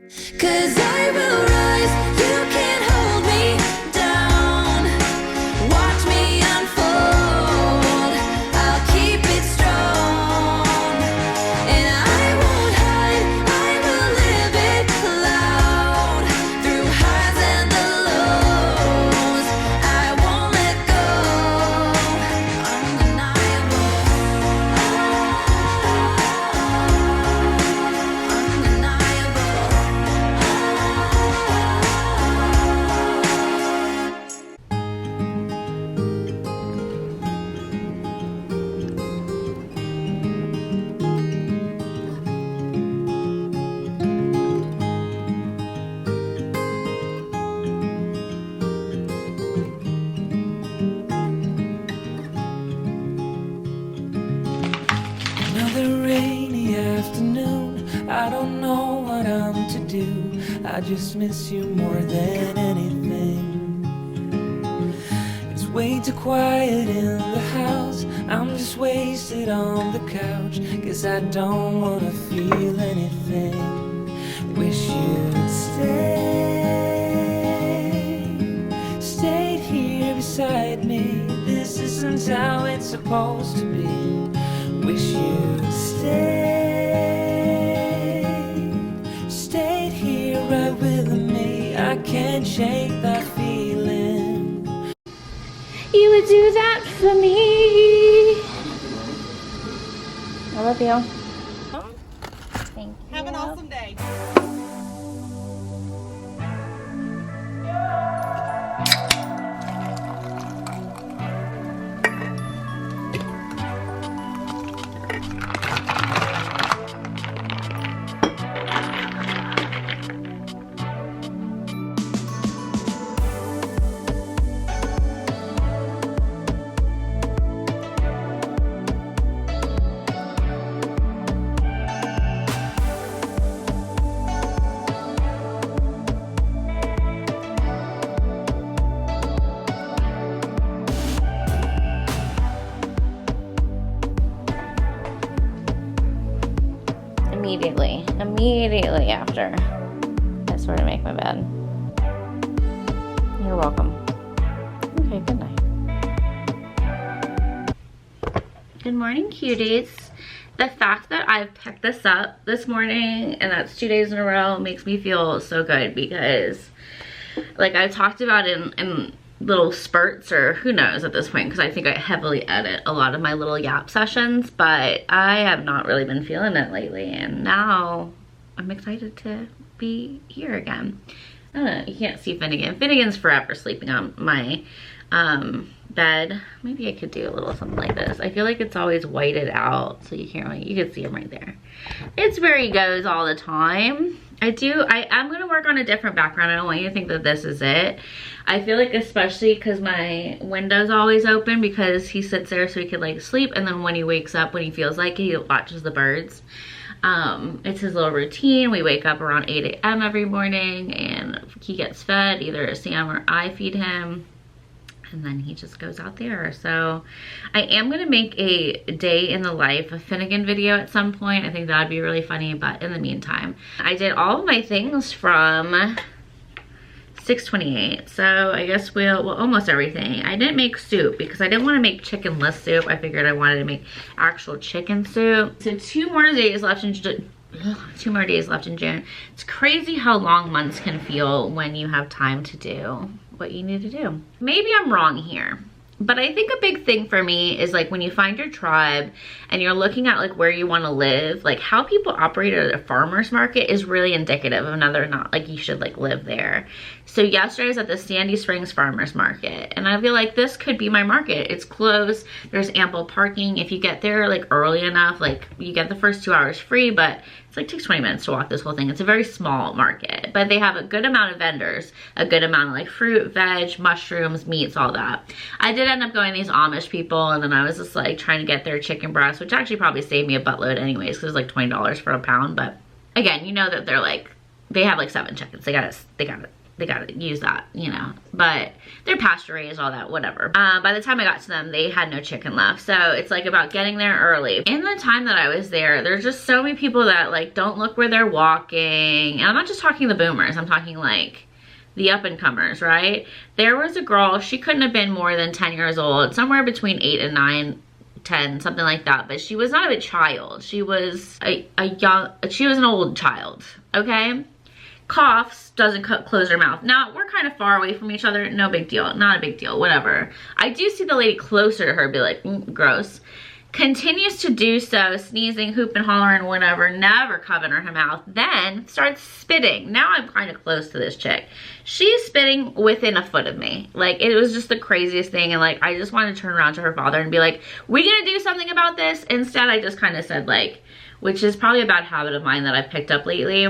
'Cause I will rise, you can't hold me down. Watch me unfold, I'll keep it strong. And I won't hide, I will live it loud. Through highs and the lows, I won't let go. Undeniable. Another rainy afternoon, I don't know what I'm to do. I just miss you more than anything. It's way too quiet in the house, I'm just wasted on the couch, 'cause I don't wanna feel anything. Wish you'd stayed here beside me. This isn't how it's supposed to be. Wish you'd stayed here right with me. I can't shake that feeling. You would do that for me. I love you. Thank you. Have an awesome day. Immediately after I sort of make my bed. You're welcome. Okay, good night. Good morning, cuties. The fact that I've picked this up this morning and that's 2 days in a row makes me feel so good, because like I talked about in little spurts, or who knows at this point, because I think I heavily edit a lot of my little yap sessions, but I have not really been feeling it lately, and now I'm excited to be here again. I don't know, you can't see Finnegan. Finnegan's forever sleeping on my bed. Maybe I could do a little something like this. I feel like it's always whited out, so you can't really, you can see him right there. It's where he goes all the time. I am gonna work on a different background. I don't want you to think that this is it. I feel like, especially because my window's always open, because he sits there so he could like sleep, and then when he wakes up, when he feels like it, he watches the birds. It's his little routine. We wake up around 8 a.m. every morning, and he gets fed. Either Sam or I feed him, and then he just goes out there. So I am gonna make a day in the life of Finnegan video at some point. I think that'd be really funny, but in the meantime, I did all of my things from 6:28, so I guess well, almost everything. I didn't make soup because I didn't want to make chickenless soup. I figured I wanted to make actual chicken soup. So 2 more days left in June. It's crazy how long months can feel when you have time to do what you need to do. Maybe I'm wrong here, but I think a big thing for me is like when you find your tribe and you're looking at like where you want to live, like how people operate at a farmer's market is really indicative of whether or not like you should like live there. So yesterday I was at the Sandy Springs Farmer's Market, and I feel like this could be my market. It's close, there's ample parking. If you get there like early enough, like you get the first 2 hours free, but it's like takes 20 minutes to walk this whole thing. It's a very small market, but they have a good amount of vendors, a good amount of like fruit, veg, mushrooms, meats, all that. I did end up going to these Amish people, and then I was just like trying to get their chicken breast, which actually probably saved me a buttload anyways, because it was like $20 for a pound. But again, you know that they're like, they have like 7 chickens. They got it they gotta use that, you know, but they're pasture raised, all that, whatever. By the time I got to them, they had no chicken left. So it's like about getting there early. In the time that I was there, there's just so many people that like don't look where they're walking. And I'm not just talking the boomers, I'm talking like the up and comers, right? There was a girl, she couldn't have been more than 10 years old, somewhere between 8 and 9, 10, something like that. But she was not a child. She was she was an old child, okay? Coughs, doesn't close her mouth. Now, we're kind of far away from each other. No big deal. Not a big deal. Whatever. I do see the lady closer to her be like, gross. Continues to do so, sneezing, hooping, hollering, whatever. Never covering her mouth. Then starts spitting. Now I'm kind of close to this chick. She's spitting within a foot of me. Like, it was just the craziest thing. And like, I just wanted to turn around to her father and be like, we gonna do something about this? Instead, I just kind of said like, which is probably a bad habit of mine that I've picked up lately.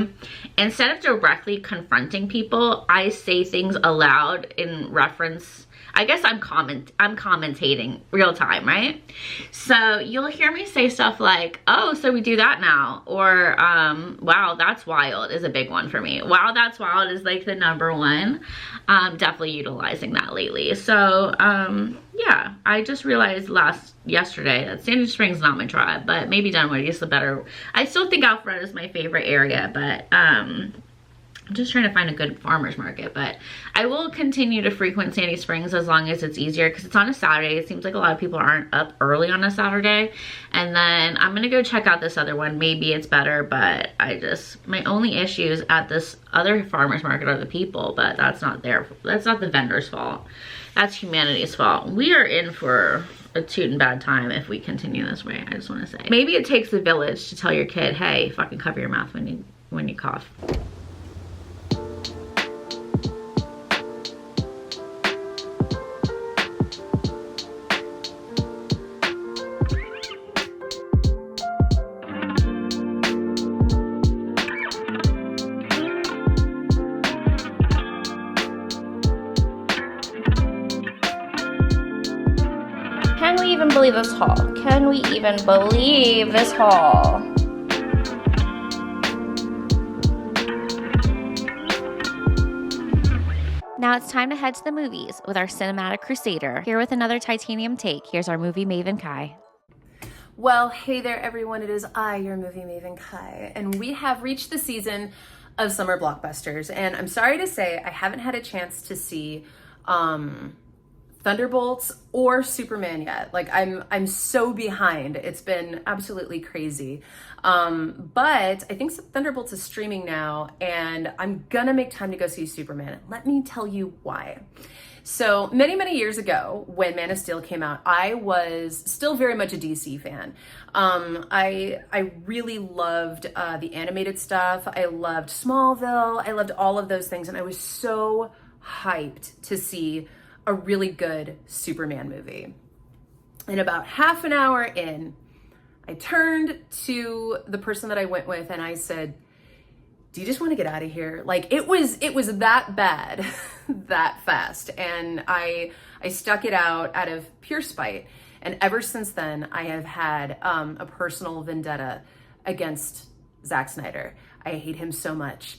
Instead of directly confronting people, I say things aloud in reference. I guess I'm commentating real time, right? So you'll hear me say stuff like, oh, so we do that now. Or, wow, that's wild is a big one for me. Wow, that's wild is like the number one. Definitely utilizing that lately. So, yeah, I just realized yesterday that Sandy Springs is not my tribe, but maybe Dunwoody is the better. I still think Alpharetta is my favorite area, but I'm just trying to find a good farmer's market. But I will continue to frequent Sandy Springs as long as it's easier, because it's on a Saturday. It seems like a lot of people aren't up early on a Saturday. And then I'm gonna go check out this other one. Maybe it's better, but my only issues at this other farmer's market are the people, but that's not the vendor's fault. That's humanity's fault. We are in for a tootin' bad time if we continue this way, I just want to say. Maybe it takes a village to tell your kid, hey, fucking cover your mouth when you cough. Can we even believe this haul? Can we even believe this haul? Now it's time to head to the movies with our cinematic crusader. Here with another titanium take, here's our movie Maven Kai. Well, hey there everyone, it is I, your movie Maven Kai, and we have reached the season of summer blockbusters, and I'm sorry to say I haven't had a chance to see Thunderbolts or Superman yet. Like I'm so behind. It's been absolutely crazy. But I think Thunderbolts is streaming now, and I'm gonna make time to go see Superman. Let me tell you why. So many years ago, when Man of Steel came out, I was still very much a DC fan. I really loved the animated stuff. I loved Smallville. I loved all of those things, and I was so hyped to see a really good Superman movie. And about half an hour in, I turned to the person that I went with and I said, do you just want to get out of here? Like, it was that bad, that fast. And I stuck it out of pure spite. And ever since then, I have had a personal vendetta against Zack Snyder. I hate him so much.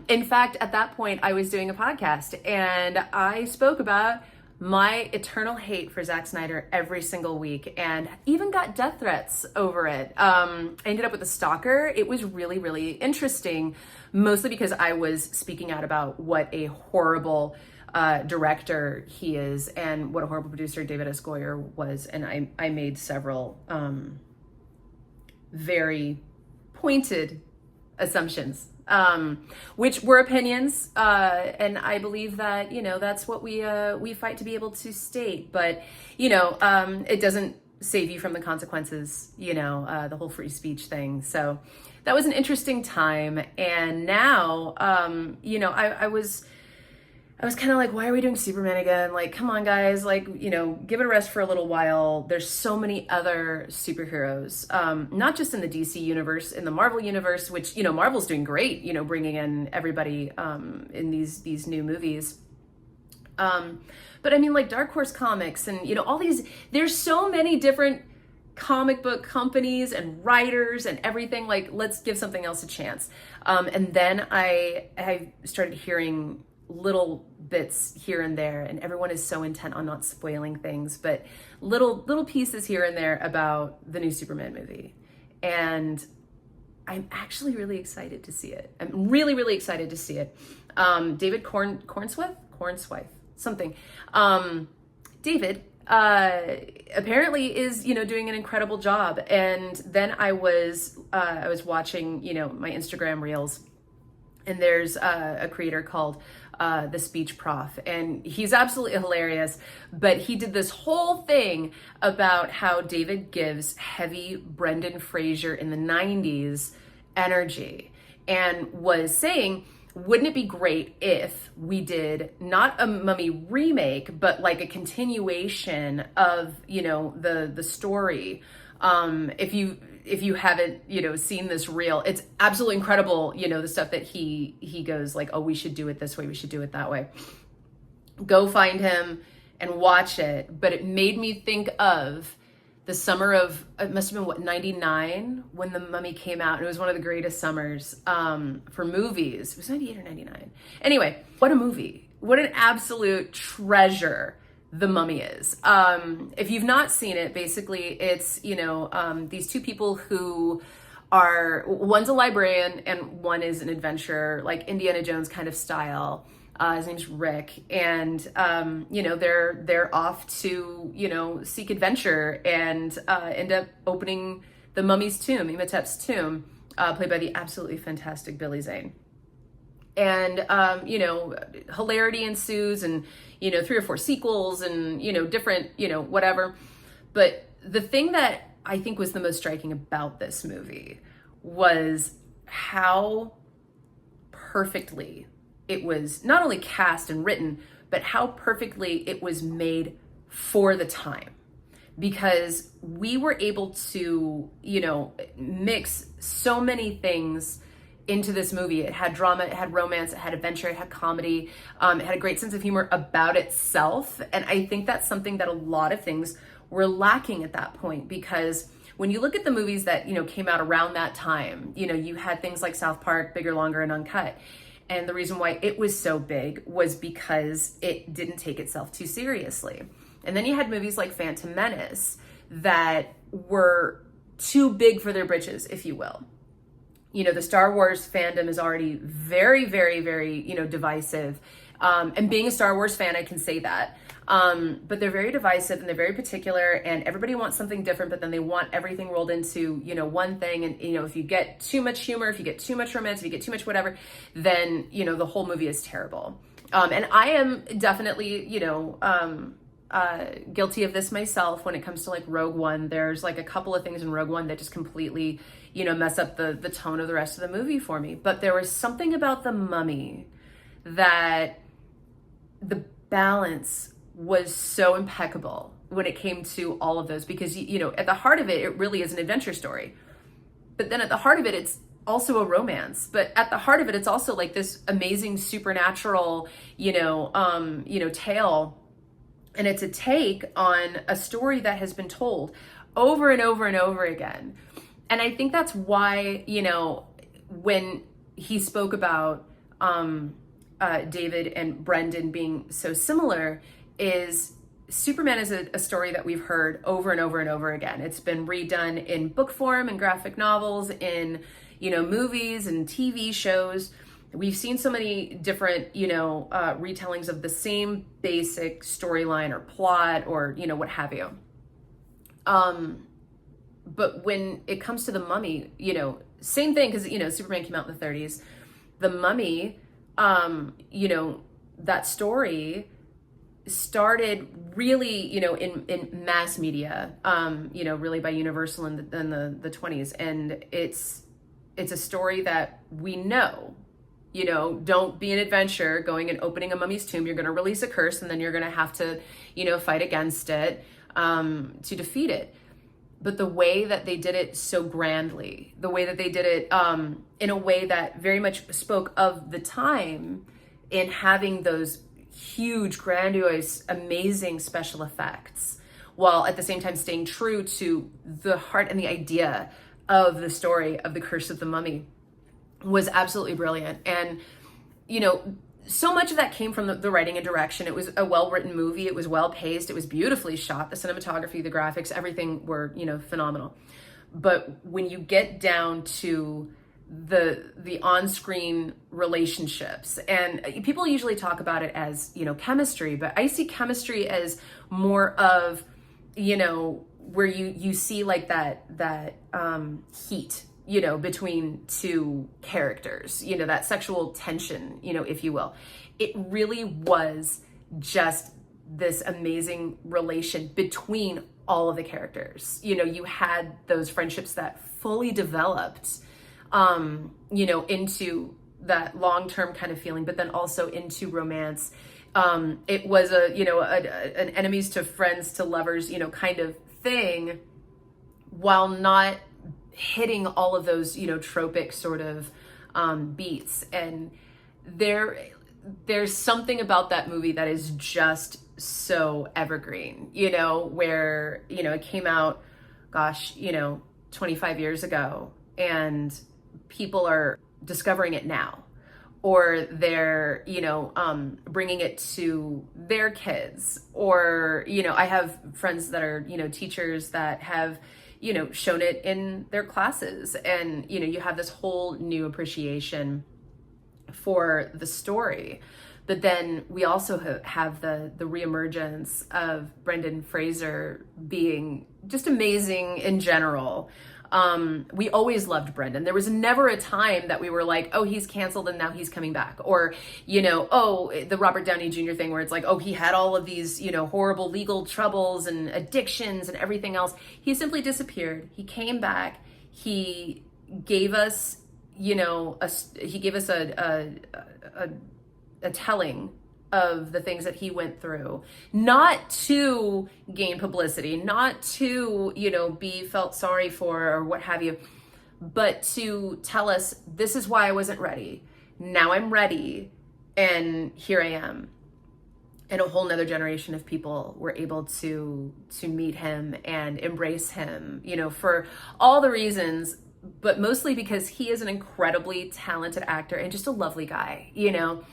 In fact, at that point, I was doing a podcast and I spoke about my eternal hate for Zack Snyder every single week, and even got death threats over it. I ended up with a stalker. It was really interesting, mostly because I was speaking out about what a horrible director he is and what a horrible producer David S. Goyer was. And I made several very pointed assumptions, which were opinions, and I believe that, you know, that's what we fight to be able to state. But, you know, it doesn't save you from the consequences, you know, the whole free speech thing. So that was an interesting time. And now, you know, I was kind of like, why are we doing Superman again? Like, come on, guys, like, you know, give it a rest for a little while. There's so many other superheroes, not just in the DC universe, in the Marvel universe, which, you know, Marvel's doing great, you know, bringing in everybody in these new movies. But I mean, like Dark Horse Comics and, you know, all these, there's so many different comic book companies and writers and everything. Like, let's give something else a chance. And then I started hearing little bits here and there, and everyone is so intent on not spoiling things, but little pieces here and there about the new Superman movie. And I'm actually really excited to see it. I'm really, really excited to see it. David Cornswith, something. David apparently is, doing an incredible job. And then I was watching, my Instagram reels, and there's a creator called The Speech Prof, and he's absolutely hilarious. But he did this whole thing about how David gives heavy Brendan Fraser in the 90s energy, and was saying, wouldn't it be great if we did not a Mummy remake, but like a continuation of, the story. If you haven't, seen this reel, it's absolutely incredible, the stuff that he goes like, oh, we should do it this way, we should do it that way. Go find him and watch it. But it made me think of the summer of, it must have been 99 when The Mummy came out. And it was one of the greatest summers for movies. It was 98 or 99. Anyway, what a movie. What an absolute treasure The Mummy is. If you've not seen it, basically it's, these two people who are, one's a librarian and one is an adventurer, like Indiana Jones kind of style. His name's Rick, and they're off to seek adventure and end up opening the mummy's tomb, Imhotep's tomb, played by the absolutely fantastic Billy Zane. And hilarity ensues, and 3 or 4 sequels, and different whatever. But the thing that I think was the most striking about this movie was how perfectly it was not only cast and written, but how perfectly it was made for the time. Because we were able to, mix so many things into this movie. It had drama, it had romance, it had adventure, it had comedy, it had a great sense of humor about itself. And I think that's something that a lot of things were lacking at that point, because when you look at the movies that, came out around that time, you had things like South Park, Bigger, Longer, and Uncut. And the reason why it was so big was because it didn't take itself too seriously. And then you had movies like Phantom Menace that were too big for their britches, if you will. The Star Wars fandom is already very, very, very, divisive. And being a Star Wars fan, I can say that. But they're very divisive and they're very particular, and everybody wants something different, but then they want everything rolled into, one thing. And, if you get too much humor, if you get too much romance, if you get too much whatever, then, the whole movie is terrible. And I am definitely, guilty of this myself when it comes to like Rogue One. There's like a couple of things in Rogue One that just completely, mess up the tone of the rest of the movie for me. But there was something about The Mummy that the balance was so impeccable when it came to all of those, because at the heart of it, it really is an adventure story. But then at the heart of it, it's also a romance. But at the heart of it, it's also like this amazing supernatural, tale. And it's a take on a story that has been told over and over and over again. And I think that's why, when he spoke about David and Brendan being so similar, is Superman is a story that we've heard over and over and over again. It's been redone in book form and graphic novels, in, movies and TV shows. We've seen so many different, retellings of the same basic storyline or plot or, what have you. But when it comes to The Mummy, same thing, because, Superman came out in the 30s. The Mummy, that story started really, in mass media, really by Universal in the 20s. And it's a story that we know, don't be an adventurer going and opening a mummy's tomb. You're going to release a curse, and then you're going to have to, fight against it, to defeat it. But the way that they did it so grandly, the way that they did it, in a way that very much spoke of the time, in having those huge, grandiose, amazing special effects, while at the same time staying true to the heart and the idea of the story of the Curse of the Mummy, was absolutely brilliant. And, so much of that came from the writing and direction. It was a well-written movie. It was well-paced. It was beautifully shot. The cinematography, the graphics, everything were, you know, phenomenal. But when you get down to the on-screen relationships, and people usually talk about it as, you know, chemistry, but I see chemistry as more of, you know, where you see like that heat, you know, between two characters, you know, that sexual tension, you know, if you will. It really was just this amazing relation between all of the characters. You know, you had those friendships that fully developed, you know, into that long-term kind of feeling, but then also into romance. It was an enemies to friends to lovers, you know, kind of thing, while not hitting all of those, you know, tropic sort of beats. And there's something about that movie that is just so evergreen, you know, where, you know, it came out, gosh, you know, 25 years ago, and people are discovering it now, or they're, you know, bringing it to their kids, or, you know, I have friends that are, you know, teachers that have, you know, shown it in their classes, and, you know, you have this whole new appreciation for the story. But then we also have the reemergence of Brendan Fraser being just amazing in general. We always loved Brendan. There was never a time that we were like, oh, he's canceled and now he's coming back. Or, you know, oh, the Robert Downey Jr. thing where it's like, oh, he had all of these, you know, horrible legal troubles and addictions and everything else. He simply disappeared. He came back. He gave us, you know, a telling of the things that he went through, not to gain publicity, not to, you know, be felt sorry for or what have you, but to tell us, this is why I wasn't ready. Now I'm ready, and here I am. And a whole nother generation of people were able to meet him and embrace him, you know, for all the reasons, but mostly because he is an incredibly talented actor and just a lovely guy, you know.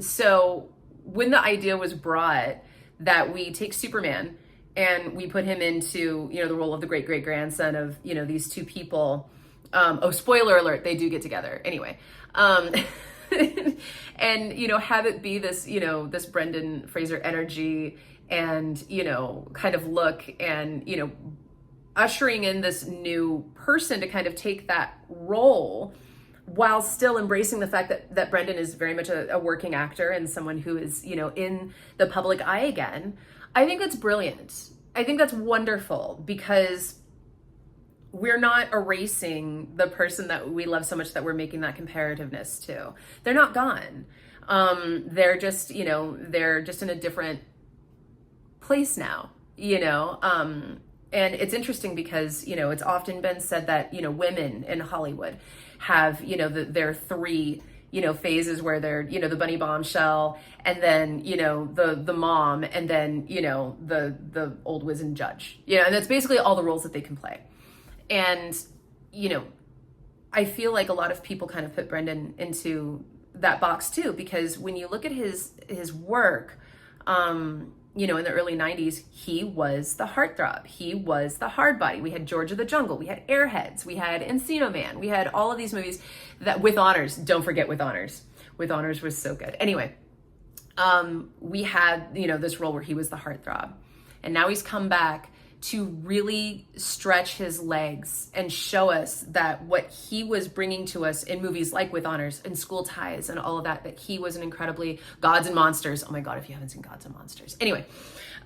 So when the idea was brought that we take Superman and we put him into, you know, the role of the great-great-grandson of, you know, these two people, oh, spoiler alert, they do get together anyway, and, you know, have it be this, you know, this Brendan Fraser energy and, you know, kind of look, and, you know, ushering in this new person to kind of take that role, while still embracing the fact that Brendan is very much a working actor and someone who is, you know, in the public eye again. I think that's brilliant. I think that's wonderful, because we're not erasing the person that we love so much that we're making that comparativeness to. They're not gone. They're just, you know, they're just in a different place now, you know. And it's interesting because, you know, it's often been said that, you know, women in Hollywood have, you know, their three, you know, phases where they're, you know, the bunny bombshell, and then, you know, the mom, and then, you know, the old wizened judge, you know, and that's basically all the roles that they can play. And, you know, I feel like a lot of people kind of put Brendan into that box too, because when you look at his work, you know, in the early 90s, he was the heartthrob. He was the hard body. We had George of the Jungle. We had Airheads. We had Encino Man. We had all of these movies that, with honors, don't forget With Honors. With Honors was so good. Anyway, we had, you know, this role where he was the heartthrob. And now he's come back to really stretch his legs and show us that what he was bringing to us in movies like With Honors and School Ties and all of that, that he was an incredibly Gods and Monsters. Oh my God, if you haven't seen Gods and Monsters. Anyway,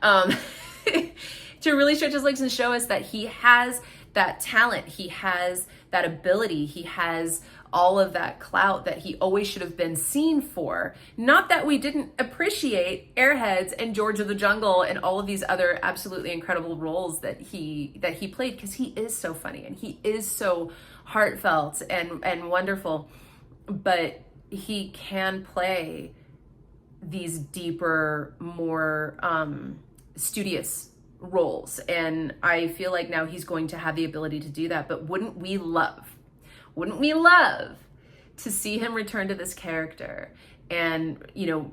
to really stretch his legs and show us that he has that talent, he has that ability, he has all of that clout that he always should have been seen for. Not that we didn't appreciate Airheads and George of the Jungle and all of these other absolutely incredible roles that he played, because he is so funny and he is so heartfelt and wonderful. But he can play these deeper, more studious roles, and I feel like now he's going to have the ability to do that. But wouldn't we love to see him return to this character and, you know,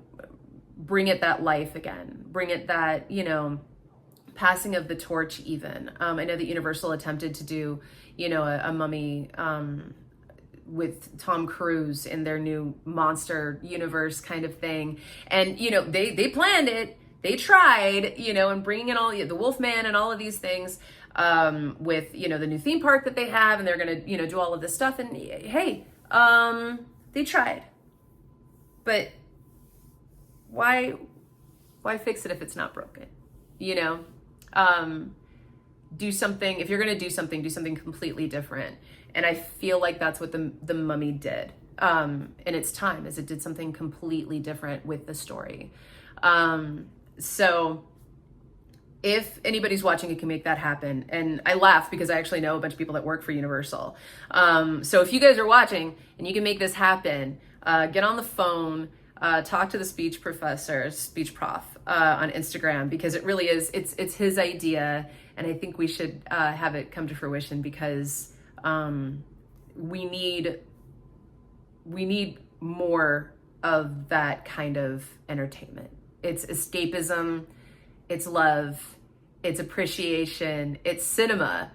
bring it that life again, bring it that, you know, passing of the torch even. I know that Universal attempted to do, you know, a mummy with Tom Cruise in their new monster universe kind of thing. And, you know, they planned it, they tried, you know, and bringing in all the Wolfman and all of these things with, you know, the new theme park that they have, and they're going to, you know, do all of this stuff. And hey, they tried, but why fix it if it's not broken? You know, do something. If you're going to do something completely different. And I feel like that's what the Mummy did in its time, is it did something completely different with the story. So if anybody's watching who can make that happen, and I laugh because I actually know a bunch of people that work for Universal. So if you guys are watching and you can make this happen, get on the phone, talk to the speech prof on Instagram, because it really is, it's his idea. And I think we should have it come to fruition, because we need more of that kind of entertainment. It's escapism, it's love, it's appreciation, it's cinema,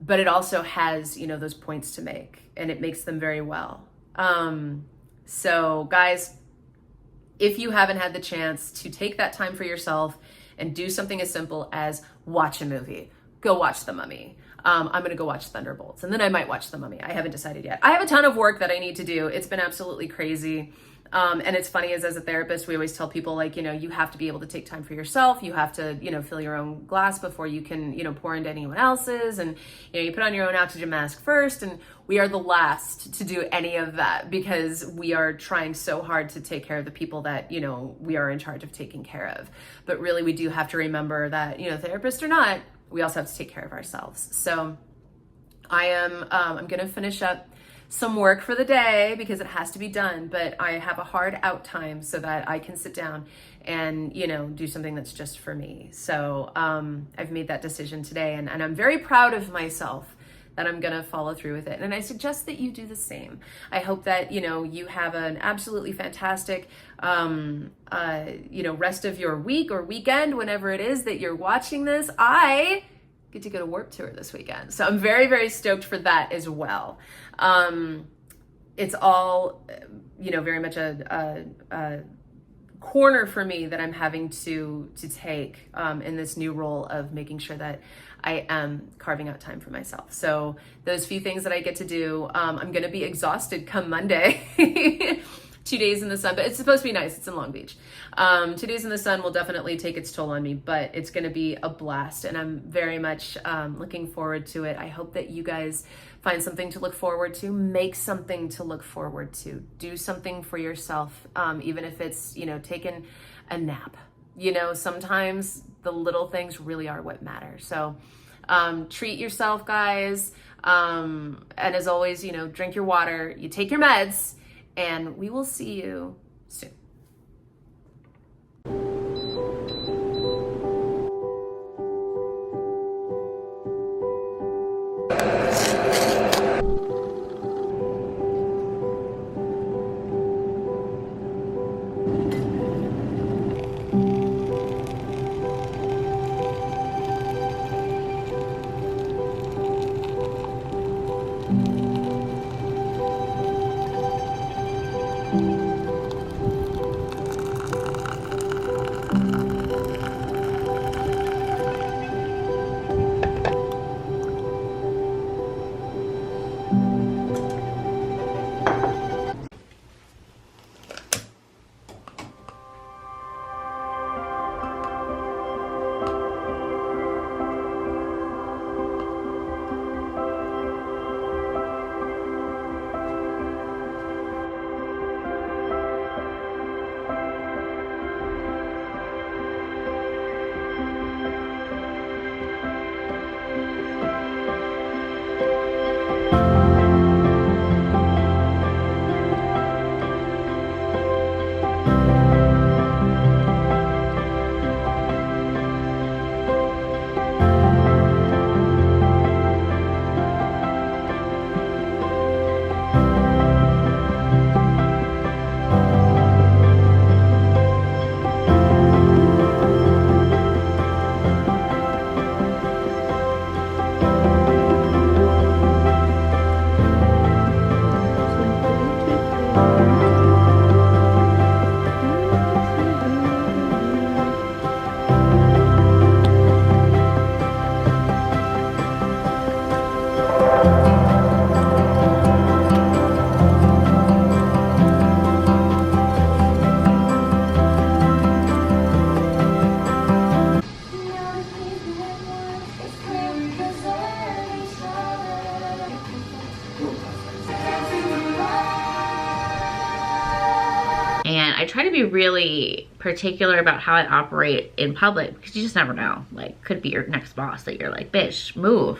but it also has, you know, those points to make, and it makes them very well. So guys, if you haven't had the chance to take that time for yourself and do something as simple as watch a movie, go watch The Mummy. I'm going to go watch Thunderbolts, and then I might watch The Mummy. I haven't decided yet. I have a ton of work that I need to do. It's been absolutely crazy. And it's funny, as a therapist, we always tell people, like, you know, you have to be able to take time for yourself. You have to, you know, fill your own glass before you can, you know, pour into anyone else's. And, you know, you put on your own oxygen mask first. And we are the last to do any of that, because we are trying so hard to take care of the people that, you know, we are in charge of taking care of. But really, we do have to remember that, you know, therapist or not, we also have to take care of ourselves. So I'm going to finish up some work for the day, because it has to be done, but I have a hard out time so that I can sit down and, you know, do something that's just for me. So I've made that decision today, and I'm very proud of myself that I'm going to follow through with it. And I suggest that you do the same. I hope that, you know, you have an absolutely fantastic, you know, rest of your week or weekend, whenever it is that you're watching this. I get to go to Warped Tour this weekend, so I'm very, very stoked for that as well. It's all, you know, very much a corner for me that I'm having to take in this new role of making sure that I am carving out time for myself. So those few things that I get to do, I'm going to be exhausted come Monday. 2 days in the sun, but it's supposed to be nice. It's in Long Beach. 2 days in the sun will definitely take its toll on me, but it's going to be a blast, and I'm very much looking forward to it. I hope that you guys find something to look forward to, make something to look forward to, do something for yourself, even if it's, you know, taking a nap. You know, sometimes the little things really are what matter. So treat yourself, guys. And as always, you know, drink your water, you take your meds, and we will see you soon. I try to be really particular about how I operate in public because you just never know. Like, could be your next boss that you're like, bitch, move.